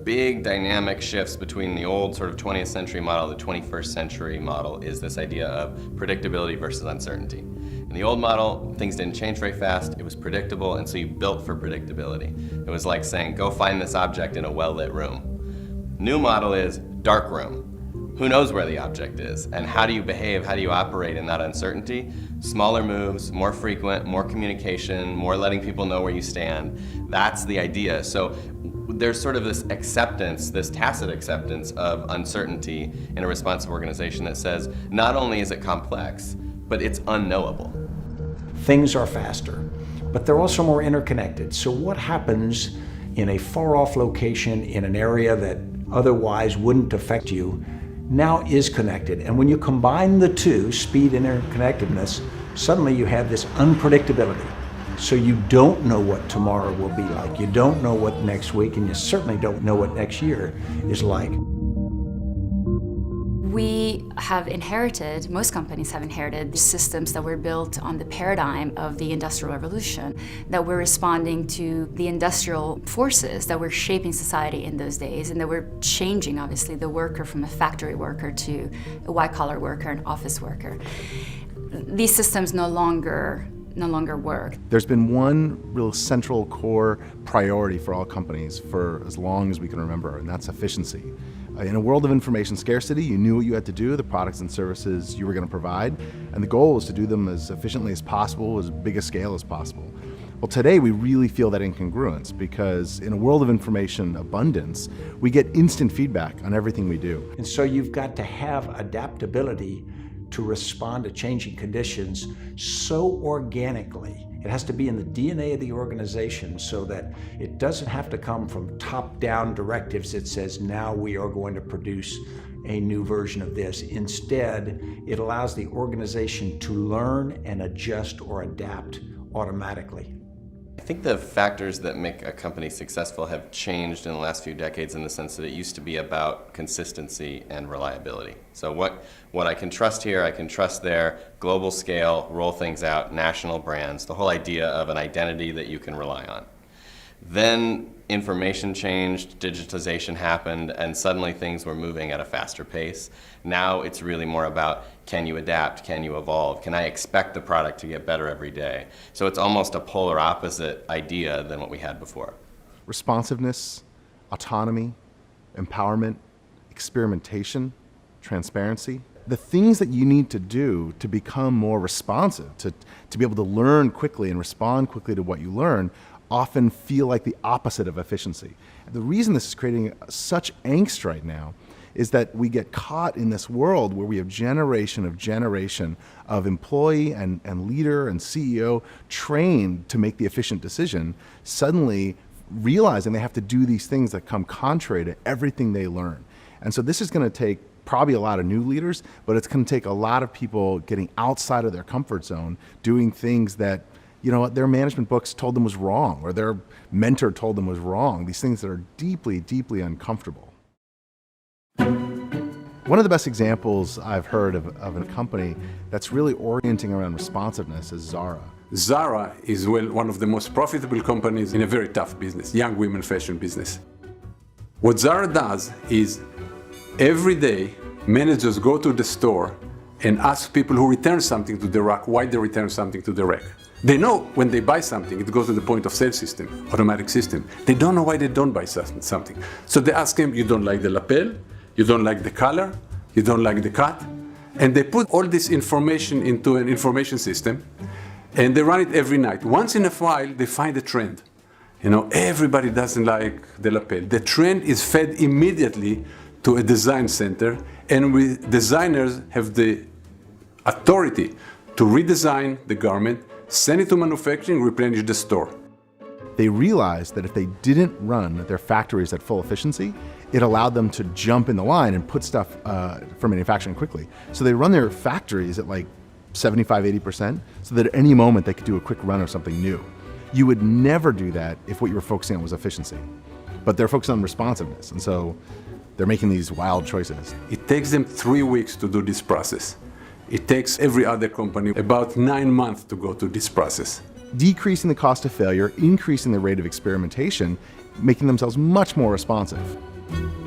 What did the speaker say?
big dynamic shifts between the old sort of 20th century model, the 21st century model, is this idea of predictability versus uncertainty. In the old model, things didn't change very fast, it was predictable, and so you built for predictability. It was like saying, go find this object in a well-lit room. New model is dark room. Who knows where the object is, and how do you behave, how do you operate in that uncertainty? Smaller moves, more frequent, more communication, more letting people know where you stand. That's the idea. So there's sort of this acceptance, this tacit acceptance of uncertainty in a responsive organization that says, not only is it complex, but it's unknowable. Things are faster, but they're also more interconnected. So what happens in a far-off location in an area that otherwise wouldn't affect you now is connected. And when you combine the two, speed and interconnectedness, suddenly you have this unpredictability. So you don't know what tomorrow will be like. You don't know what next week, and you certainly don't know what next year is like. We have inherited, most companies have inherited, systems that were built on the paradigm of the Industrial Revolution, that were responding to the industrial forces that were shaping society in those days, and that were changing, obviously, the worker from a factory worker to a white-collar worker, an office worker. These systems no longer work. There's been one real central core priority for all companies for as long as we can remember, and that's efficiency. In a world of information scarcity, you knew what you had to do, the products and services you were going to provide, and the goal was to do them as efficiently as possible, as big a scale as possible. Well, today we really feel that incongruence because in a world of information abundance, we get instant feedback on everything we do. And so you've got to have adaptability to respond to changing conditions so organically. It has to be in the DNA of the organization so that it doesn't have to come from top-down directives that says, now we are going to produce a new version of this. Instead, it allows the organization to learn and adjust or adapt automatically. I think the factors that make a company successful have changed in the last few decades in the sense that it used to be about consistency and reliability. So what I can trust here, I can trust there, global scale, roll things out, national brands, the whole idea of an identity that you can rely on. Then information changed, digitization happened, and suddenly things were moving at a faster pace. Now it's really more about, can you adapt, can you evolve, can I expect the product to get better every day? So it's almost a polar opposite idea than what we had before. Responsiveness, autonomy, empowerment, experimentation, transparency. The things that you need to do to become more responsive, to be able to learn quickly and respond quickly to what you learn, often feel like the opposite of efficiency. The reason this is creating such angst right now is that we get caught in this world where we have generation of employee and leader and CEO trained to make the efficient decision, suddenly realizing they have to do these things that come contrary to everything they learn. And so this is going to take probably a lot of new leaders, but it's going to take a lot of people getting outside of their comfort zone, doing things that, you know what, their management books told them was wrong, or their mentor told them was wrong, these things that are deeply, deeply uncomfortable. One of the best examples I've heard of a company that's really orienting around responsiveness is Zara. Zara is one of the most profitable companies in a very tough business, young women fashion business. What Zara does is every day managers go to the store and ask people who return something to the rack why they return something to the rack. They know when they buy something, it goes to the point of sale system, automatic system. They don't know why they don't buy something. So they ask him, you don't like the lapel, you don't like the color, you don't like the cut. And they put all this information into an information system and they run it every night. Once in a while, they find a trend. You know, everybody doesn't like the lapel. The trend is fed immediately to a design center, and designers have the authority to redesign the garment, send it to manufacturing, replenish the store. They realized that if they didn't run their factories at full efficiency, it allowed them to jump in the line and put stuff for manufacturing quickly. So they run their factories at like 75, 80%, so that at any moment they could do a quick run of something new. You would never do that if what you were focusing on was efficiency. But they're focused on responsiveness, and so they're making these wild choices. It takes them 3 weeks to do this process. It takes every other company about 9 months to go through this process. Decreasing the cost of failure, increasing the rate of experimentation, making themselves much more responsive. you.